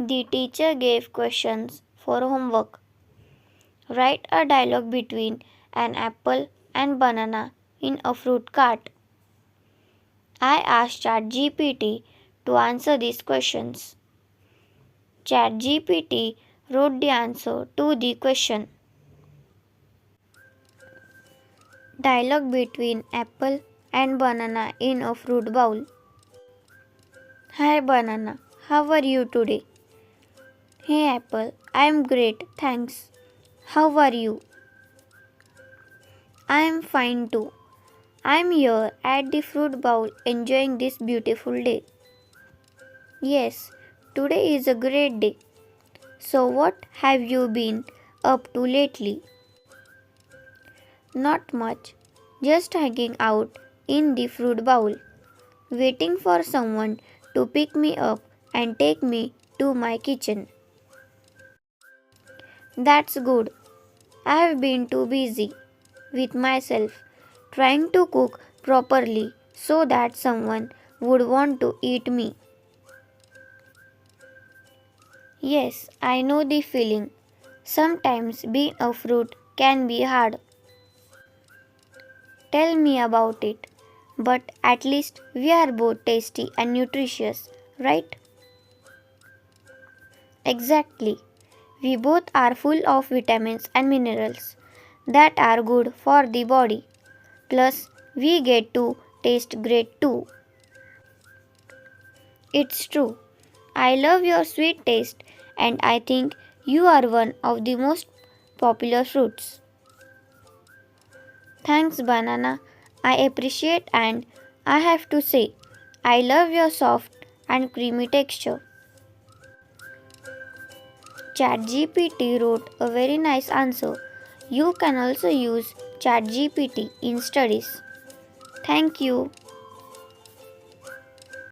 The teacher gave questions for homework. Write a dialogue between an apple and banana in a fruit cart. I asked ChatGPT to answer these questions. ChatGPT wrote the answer to the question. Dialogue between apple and banana in a fruit bowl. Hi banana, how are you today? Hey apple, I am great, thanks. How are you? I am fine too. I am here at the fruit bowl enjoying this beautiful day. Yes, today is a great day. So what have you been up to lately? Not much, just hanging out in the fruit bowl, waiting for someone to pick me up and take me to my kitchen. That's good. I have been too busy with myself trying to cook properly so that someone would want to eat me. Yes, I know the feeling. Sometimes being a fruit can be hard. Tell me about it. But at least we are both tasty and nutritious, right? Exactly. We both are full of vitamins and minerals that are good for the body. Plus, we get to taste great too. It's true. I love your sweet taste and I think you are one of the most popular fruits. Thanks, banana. I appreciate and I have to say, I love your soft and creamy texture. ChatGPT wrote a very nice answer. You can also use ChatGPT in studies. Thank you.